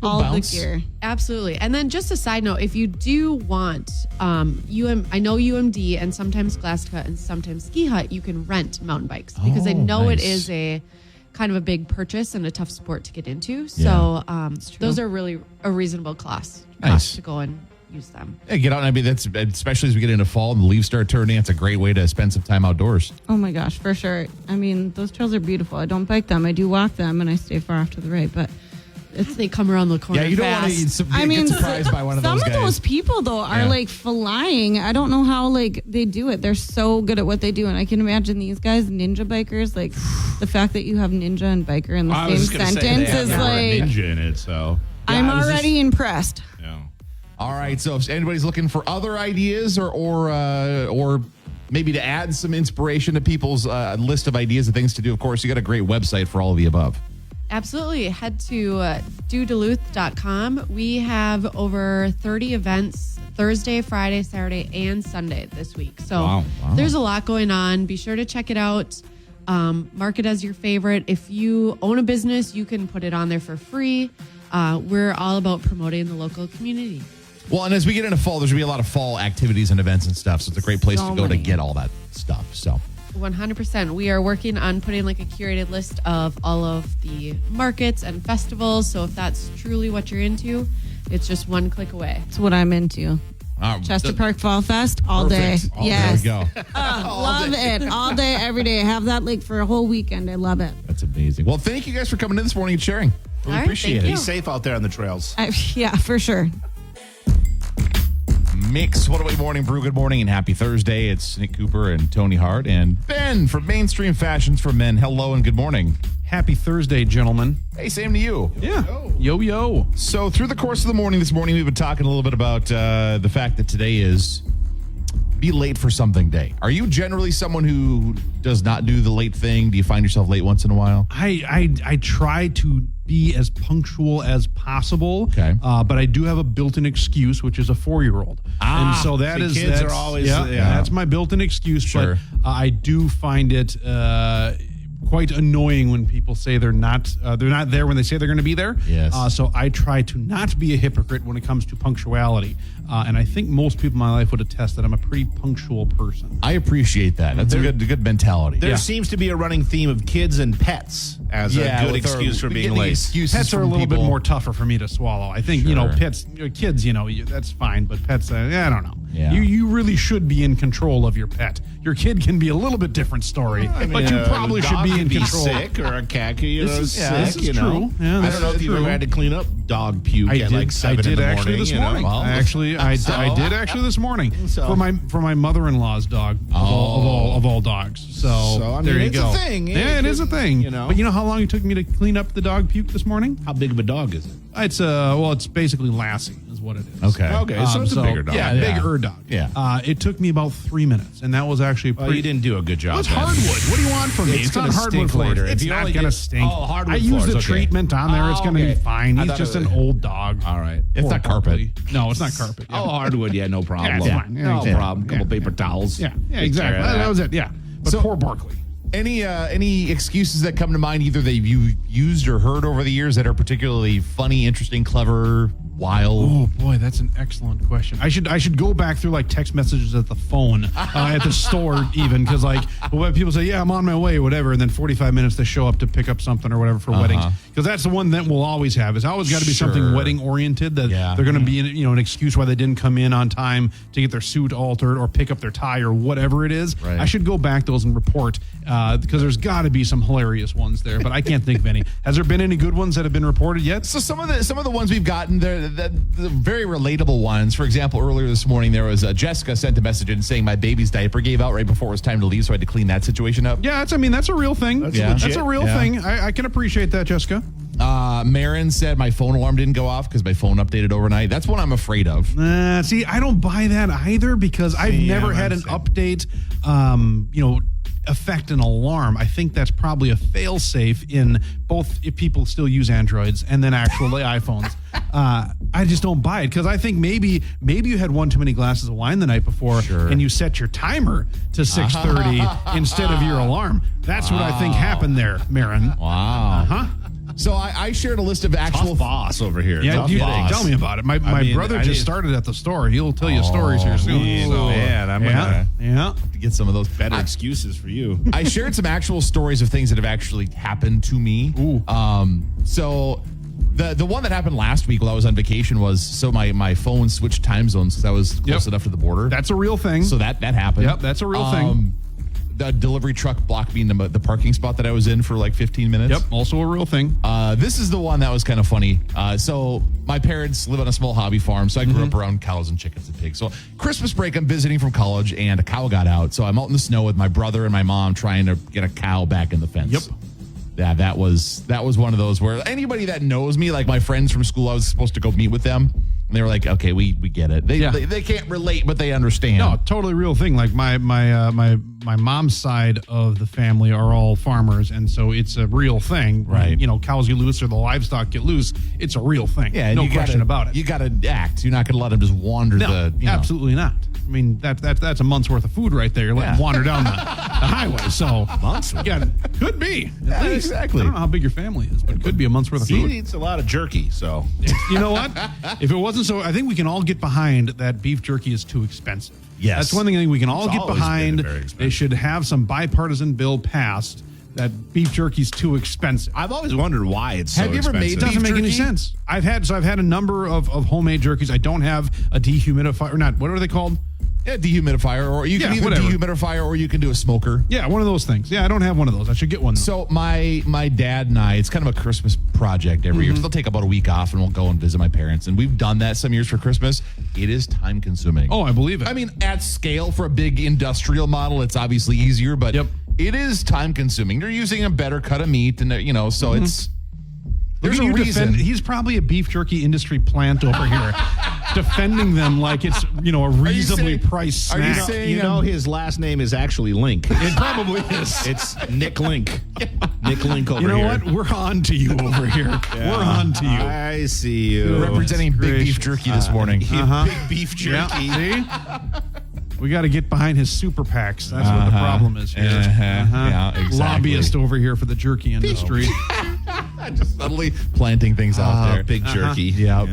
All the gear. Absolutely. And then just a side note, if you do want, I know UMD and sometimes Glasscut and sometimes Ski Hut, you can rent mountain bikes because I know it is a kind of a big purchase and a tough sport to get into. So those are really a reasonable cost Nice. to go and use them. Yeah, get out. I mean, that's especially as we get into fall and the leaves start turning. It's a great way to spend some time outdoors. Oh my gosh, for sure. I mean, those trails are beautiful. I don't bike them. I do walk them, and I stay far off to the right. But They come around the corner. Yeah, you don't want fast. to get surprised by one of those some guys. of those people though are like flying. I don't know how like they do it. They're so good at what they do, and I can imagine these guys, ninja bikers. Like the fact that you have ninja and biker in the same sentence is like ninja in it. So I'm already impressed. yeah. All right, so if anybody's looking for other ideas or maybe to add some inspiration to people's list of ideas and things to do, of course, you got a great website for all of the above. Absolutely. Head to doduluth.com. We have over 30 events Thursday, Friday, Saturday, and Sunday this week. So there's a lot going on. Be sure to check it out. Mark it as your favorite. If you own a business, you can put it on there for free. We're all about promoting the local community. Well, and as we get into fall, there's going to be a lot of fall activities and events and stuff. So it's a great place to go to get all that stuff. So 100%. We are working on putting like a curated list of all of the markets and festivals. So if that's truly what you're into, it's just one click away. That's what I'm into. Chester Park Fall Fest all Perfect. day. Yes. There we go. Love it. All day, every day. I have that like for a whole weekend. I love it. That's amazing. Well, thank you guys for coming in this morning and sharing. Really right, appreciate thank it. you. Be safe out there on the trails. Yeah, for sure. Mix 108 Morning Brew. Good morning and happy Thursday. It's Nick Cooper and Tony Hart and Ben from Mainstream Fashions for Men. Hello and good morning. Happy Thursday, gentlemen. Hey, same to you. Yeah. Yo. So through the course of the morning this morning, we've been talking a little bit about the fact that today is Be Late for Something Day. Are you generally someone who does not do the late thing? Do you find yourself late once in a while? I try to be as punctual as possible. Okay. But I do have a built-in excuse, which is a 4-year-old. And so kids are always that's my built-in excuse. Sure. But I do find it quite annoying when people say they're not there when they say they're going to be there. Yes. So I try to not be a hypocrite when it comes to punctuality. And I think most people in my life would attest that I'm a pretty punctual person. I appreciate that. That's a good mentality. There seems to be a running theme of kids and pets as a good excuse for being late. Pets are a little bit more tougher for me to swallow. I think, kids, that's fine, but pets, I don't know. Yeah. You really should be in control of your pet. Your kid can be a little bit different story, but you probably should be in control. Sick or a cat sick. This is true. Yeah, I don't know if you've ever had to clean up dog puke at like 7 in the morning. Actually this morning. Well, I did actually this morning for my mother-in-law's dog of all dogs. So I mean, there you it's go. a thing. Yeah, it is a thing. But you know how long it took me to clean up the dog puke this morning? How big of a dog is it? It's basically Lassie is what it is. Okay. So it's a bigger dog. Yeah, bigger dog. Yeah. It took me about 3 minutes, and that was actually pretty. Well, you didn't do a good job. It's hardwood. What do you want from me? It's not gonna hardwood stink floors. later. It's If you not only going to get- stink. hardwood I use floors, the okay. treatment on there. It's going to okay. be fine. I He's thought just it an was- old dog. All right. It's not carpet. No, it's not carpet. Yeah. Oh, hardwood. Yeah, no problem. Yeah, it's fine. Yeah, No exactly. problem. Couple Yeah. paper towels. Yeah, Take exactly. care of That was it. Yeah. But poor Barkley. Any excuses that come to mind, either that you've used or heard over the years that are particularly funny, interesting, clever, wild? Oh boy, that's an excellent question. I should go back through like text messages at the phone at the store even because like when people say I'm on my way or whatever, and then 45 minutes they show up to pick up something or whatever for weddings, because that's the one that we'll always have is always got to be something wedding oriented that they're going to be an excuse why they didn't come in on time to get their suit altered or pick up their tie or whatever it is. Right. I should go back those and report because there's got to be some hilarious ones there, but I can't think of any. Has there been any good ones that have been reported yet? So some of the ones we've gotten, the very relatable ones. For example, earlier this morning, there was Jessica sent a message in saying my baby's diaper gave out right before it was time to leave, so I had to clean that situation up. Yeah, that's a real thing. That's a real thing. I can appreciate that, Jessica. Marin said my phone alarm didn't go off because my phone updated overnight. That's one I'm afraid of. See, I don't buy that either because I've never had an update, affect an alarm. I think that's probably a fail-safe in both if people still use Androids and then actually iPhones. I just don't buy it because I think maybe you had one too many glasses of wine the night before and you set your timer to 6:30 instead of your alarm. That's what I think happened there, Marin. Wow. So I shared a list of actual Tough boss over here. Yeah, Tough you, boss. tell me about it. My brother just started at the store. He'll tell you stories here soon. Man, I'm gonna to get some of those better excuses for you. I shared some actual stories of things that have actually happened to me. Ooh. So the one that happened last week while I was on vacation was my phone switched time zones because I was close enough to the border. That's a real thing. So that happened. Yep, that's a real thing. The delivery truck blocked me in the parking spot that I was in for like 15 minutes. Yep, also a real thing. This is the one that was kind of funny. So my parents live on a small hobby farm, so I grew up around cows and chickens and pigs. So Christmas break, I'm visiting from college, and a cow got out. So I'm out in the snow with my brother and my mom trying to get a cow back in the fence. Yep. Yeah, that was one of those where anybody that knows me, like my friends from school, I was supposed to go meet with them. And they were like, okay, we get it. They can't relate, but they understand. No, totally real thing. Like my mom's side of the family are all farmers, and so it's a real thing. Right. You know, cows get loose or the livestock get loose. It's a real thing. Yeah, no question about it. You got to act. You're not going to let them just wander absolutely not. I mean, that's a month's worth of food right there. You're letting them wander down the highway. So months, could be at least. Exactly. I don't know how big your family is, but it could be a month's worth of food. He eats a lot of jerky, so You know what? If it wasn't so, I think we can all get behind that beef jerky is too expensive. Yes. That's one thing I think we can all It's get always behind. been very expensive. They should have some bipartisan bill passed that beef jerky's too expensive. I've always wondered why it's so Have you ever made It expensive. doesn't beef make any jerky? sense. I've had a number of homemade jerkies. I don't have a dehumidifier, or not. What are they called? Yeah, dehumidifier, or you can either whatever. dehumidifier or you can do a smoker. Yeah, one of those things. Yeah, I don't have one of those. I should get one. So my dad and I, it's kind of a Christmas project every year. So they'll take about a week off and we'll go and visit my parents. And we've done that some years for Christmas. It is time consuming. Oh, I believe it. I mean, at scale for a big industrial model, it's obviously easier, but it is time consuming. They're using a better cut of meat, and so it's there's a reason. He's probably a beef jerky industry plant over here, defending them like it's a reasonably priced are you snack. saying- You know, his last name is actually Link. It probably is. It's Nick Link. Nick Link over You know here. what? We're on to you over here. We're on to you. I see you. representing big beef gracious. jerky this morning. Big beef jerky. Yeah, see? We got to get behind his super PACs. That's what the problem is here. Yeah, exactly. Lobbyist over here for the jerky industry. Just suddenly planting things out there. Big jerky. Yeah.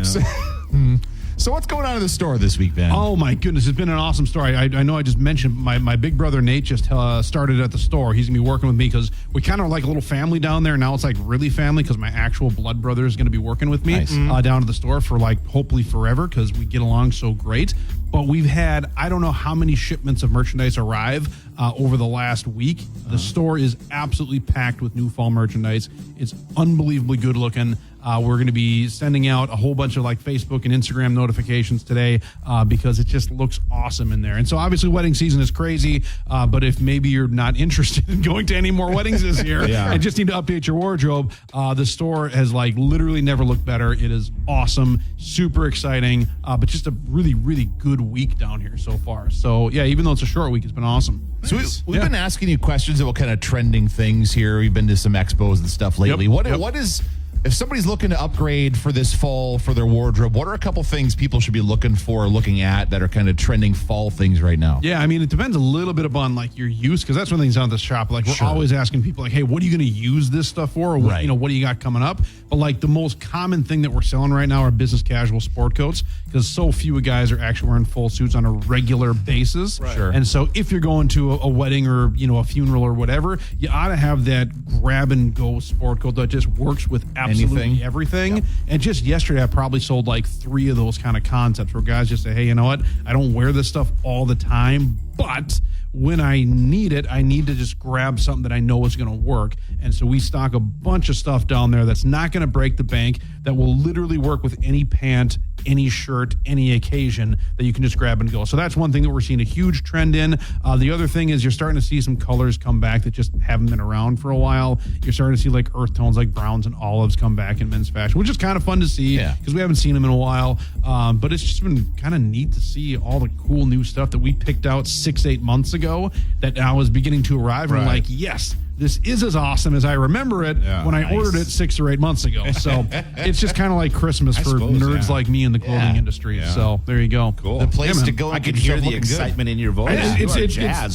So what's going on in the store this week, Ben? Oh my goodness, it's been an awesome story. I know I just mentioned my big brother Nate just started at the store. He's gonna be working with me because we kind of like a little family down there. Now it's like really family because my actual blood brother is gonna be working with me down at the store for like hopefully forever because we get along so great. But we've had I don't know how many shipments of merchandise arrive over the last week. The store is absolutely packed with new fall merchandise. It's unbelievably good looking. We're going to be sending out a whole bunch of like Facebook and Instagram notifications today because it just looks awesome in there. And so obviously wedding season is crazy, but if maybe you're not interested in going to any more weddings this year and just need to update your wardrobe, the store has like literally never looked better. It is awesome, super exciting, but just a really, really good week down here so far. So yeah, even though it's a short week, it's been awesome. So we've been asking you questions about kind of trending things here. We've been to some expos and stuff lately. What is, if somebody's looking to upgrade for this fall for their wardrobe, what are a couple things people should be looking at that are kind of trending fall things right now? Yeah, I mean, it depends a little bit upon like your use because that's one of the things on the shop. Like we're always asking people like, hey, what are you going to use this stuff for? Or what, what do you got coming up? But like the most common thing that we're selling right now are business casual sport coats because so few guys are actually wearing full suits on a regular basis. Right. Sure. And so if you're going to a wedding or a funeral or whatever, you ought to have that grab and go sport coat that just works with absolutely everything. Yep. And just yesterday, I probably sold like 3 of those kind of concepts where guys just say, hey, you know what? I don't wear this stuff all the time, but when I need it, I need to just grab something that I know is going to work. And so we stock a bunch of stuff down there that's not going to break the bank, that will literally work with any pant, any shirt, any occasion that you can just grab and go. So that's one thing that we're seeing a huge trend in. The other thing is you're starting to see some colors come back that just haven't been around for a while. You're starting to see like earth tones like browns and olives come back in men's fashion, which is kind of fun to see because we haven't seen them in a while. But it's just been kind of neat to see all the cool new stuff that we picked out 6-8 months ago that now is beginning to arrive. And we're like, yes, this is as awesome as I remember it when I ordered it 6 or 8 months ago. So it's just kind of like Christmas for nerds like me in the clothing industry. Yeah. So there you go. Cool. The place to go. I can hear the excitement in your voice.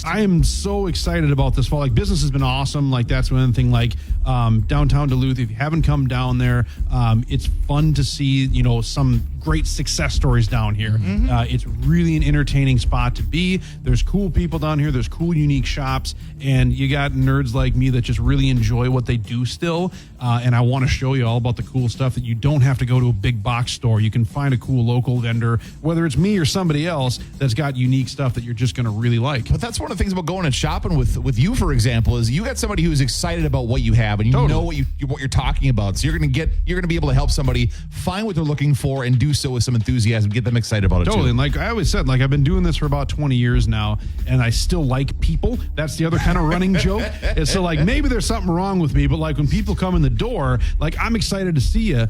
I am so excited about this fall. Like, business has been awesome. Like, that's one thing. Like, downtown Duluth, if you haven't come down there, it's fun to see, some great success stories down here. It's really an entertaining spot to be. There's cool people down here. There's cool, unique shops. And you got nerds like me that just really enjoy what they do still. And I want to show you all about the cool stuff that you don't have to go to a big box store. You can find a cool local vendor, whether it's me or somebody else, that's got unique stuff that you're just going to really like. But that's one of the things about going and shopping with you, for example, is you got somebody who's excited about what you have and you know what you're talking about. So you're going to be able to help somebody find what they're looking for and do so with some enthusiasm, get them excited about it too. And like I always said, like, I've been doing this for about 20 years now, and I still like people. That's the other kind of running joke. And so, like, maybe there's something wrong with me, but like when people come in the door, like, I'm excited to see you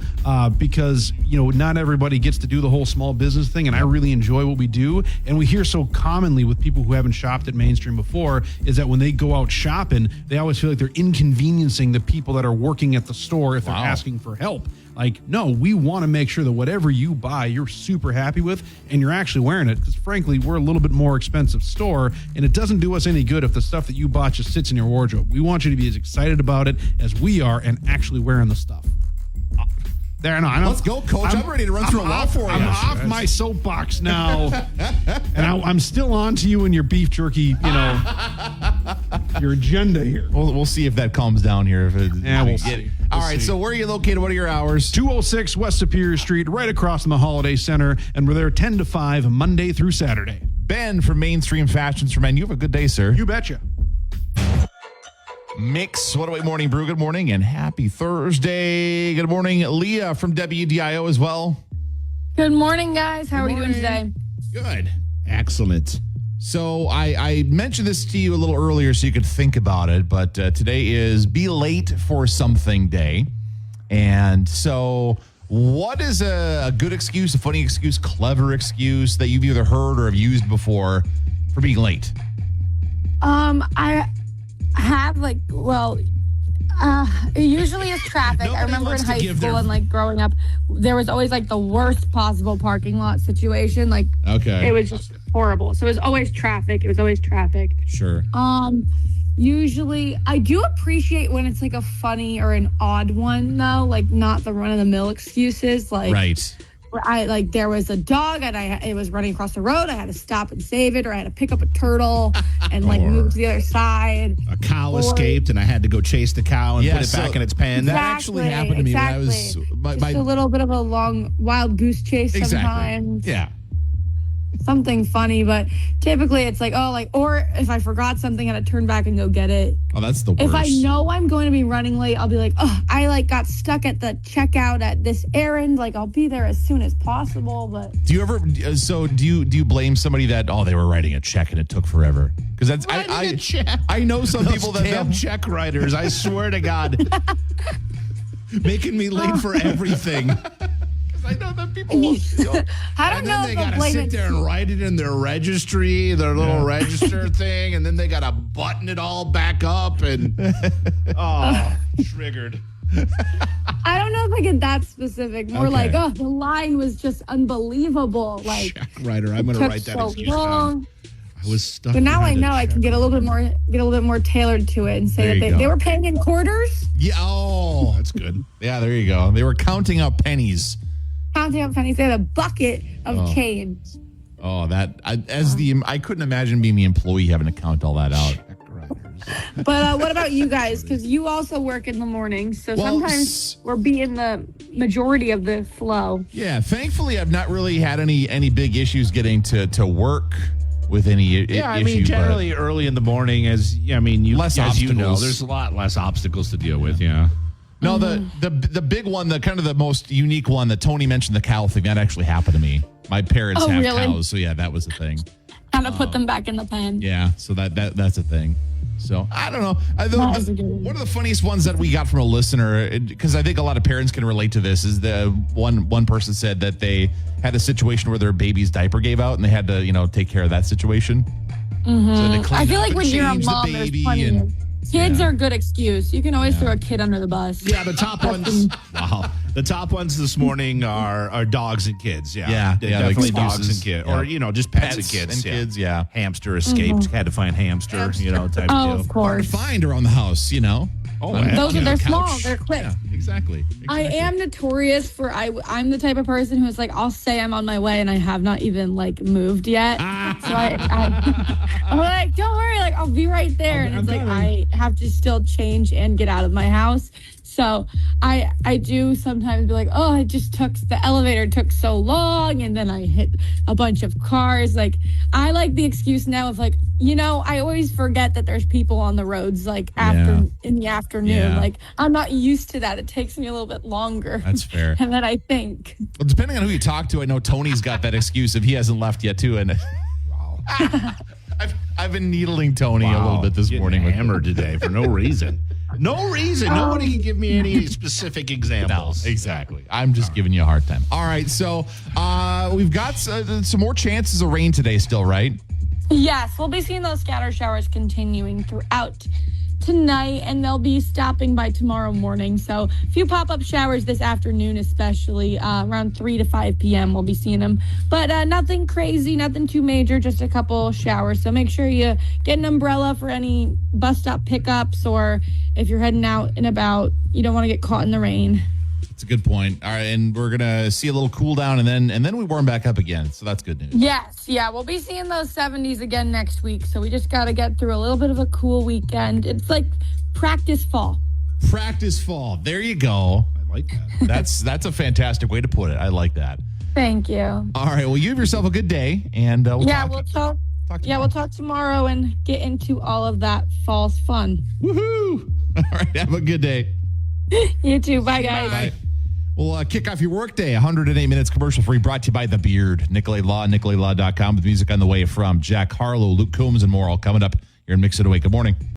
because not everybody gets to do the whole small business thing, and I really enjoy what we do. And we hear so commonly with people who haven't shopped at Mainstream before is that when they go out shopping, they always feel like they're inconveniencing the people that are working at the store if they're asking for help. Like, no, we want to make sure that whatever you buy, you're super happy with, and you're actually wearing it. Because frankly, we're a little bit more expensive store, and it doesn't do us any good if the stuff that you bought just sits in your wardrobe. We want you to be as excited about it as we are and actually wearing the stuff. Let's go, Coach. I'm ready to run through a lot for you. I'm off my soapbox now, and I'm still on to you and your beef jerky, your agenda here. We'll see if that calms down here. We'll see. All right, so where are you located? What are your hours? 206 West Superior Street, right across from the Holiday Center, and we're there 10 to 5, Monday through Saturday. Ben from Mainstream Fashions for Men. You have a good day, sir. You betcha. Mix 108 Morning Brew. Good morning and happy Thursday. Good morning, Leah from WDIO as well. Good morning, guys. How are you doing today? Good. Excellent. So I mentioned this to you a little earlier so you could think about it, but today is Be Late for Something Day. And so what is a good excuse, a funny excuse, clever excuse that you've either heard or have used before for being late? I have it usually is traffic. I remember in high school and growing up, there was always the worst possible parking lot situation. It was just horrible. So it was always traffic. Sure. Usually I do appreciate when it's a funny or an odd one though, not the run of the mill excuses. Right. There was a dog and it was running across the road. I had to stop and save it, or I had to pick up a turtle and move to the other side. A cow escaped and I had to go chase the cow and put it back in its pen. That actually happened to me when I was just a little bit of a long wild goose chase sometimes. Yeah. Something funny, but typically it's or if I forgot something, I had to turn back and go get it. Oh, that's the worst. If I know I'm going to be running late, I'll be I got stuck at the checkout at this errand. I'll be there as soon as possible. But do you ever? So do you blame somebody that they were writing a check and it took forever? Because that's I know some people that damn check writers. I swear to God, making me late for everything. I know that people will. I don't know if they gotta sit there and write it in their registry, their little register thing, and then they gotta button it all back up and triggered. I don't know if I get that specific. More the line was just unbelievable. Check writer. I'm gonna write that excuse down. I was stuck. But now I know I can get a little bit more tailored to it and say that they were paying in quarters. Yeah. Oh, that's good. Yeah, there you go. They were counting out pennies. Counting up pennies. They had a bucket of change. Oh, I couldn't imagine being the employee having to count all that out. But what about you guys? Because you also work in the morning, so sometimes we're being the majority of the flow. Yeah, thankfully I've not really had any big issues getting to work with any issue. Yeah, I mean, generally early in the morning, there's a lot less obstacles to deal with. Yeah. No, the big one, the kind of the most unique one that Tony mentioned, the cow thing, that actually happened to me. My parents have cows, so yeah, that was the thing. Kind of put them back in the pen. Yeah, so that's a thing. So I don't know. One of the funniest ones that we got from a listener, because I think a lot of parents can relate to this, is the one person said that they had a situation where their baby's diaper gave out and they had to take care of that situation. Mm-hmm. So I feel like when you're a mom, there's plenty of Kids are a good excuse. You can always throw a kid under the bus. Yeah, the top ones. Wow. The top ones this morning are dogs and kids. Yeah. Definitely like dogs and kids. Or, just pets and kids. Kids, yeah. Hamster escaped. Had to find hamster, type Oh, deal. of course. Hard to find around the house, Oh, they're small. They're quick. Yeah, exactly. I am notorious for I'm the type of person who is like, I'll say I'm on my way and I have not even like moved yet. So I'm like, don't worry, like I'll be right there. And it's like I have to still change and get out of my house. So I do sometimes be like, oh, the elevator took so long and then I hit a bunch of cars. Like I like the excuse now of like, I always forget that there's people on the roads like in the afternoon. Yeah. Like I'm not used to that. It takes me a little bit longer. That's fair. And then I think. Well, depending on who you talk to, I know Tony's got that excuse if he hasn't left yet too. And I've been needling Tony a little bit this morning. Hammered today for no reason. No reason. Nobody can give me any specific examples. No, exactly. I'm just giving you a hard time. All right. So we've got some more chances of rain today still, right? Yes, we'll be seeing those scatter showers continuing throughout tonight, and they'll be stopping by tomorrow morning. So a few pop-up showers this afternoon, especially around 3 to 5 p.m. We'll be seeing them. But nothing crazy, nothing too major, just a couple showers. So make sure you get an umbrella for any bus stop pickups, or if you're heading out and about, you don't want to get caught in the rain. That's a good point. All right, and we're gonna see a little cool down, and then we warm back up again. So that's good news. Yes, we'll be seeing those 70s again next week. So we just got to get through a little bit of a cool weekend. It's like practice fall. Practice fall. There you go. I like that. That's a fantastic way to put it. I like that. Thank you. All right. Well, you have yourself a good day, and we'll talk. We'll talk. Tomorrow. We'll talk tomorrow and get into all of that false fun. Woohoo! All right. Have a good day. You too. Bye, guys. Bye. We'll kick off your workday. 108 minutes commercial free, brought to you by The Beard. Nicolay Law, NicolayLaw.com, with music on the way from Jack Harlow, Luke Combs, and more, all coming up here in Mix It Away. Good morning.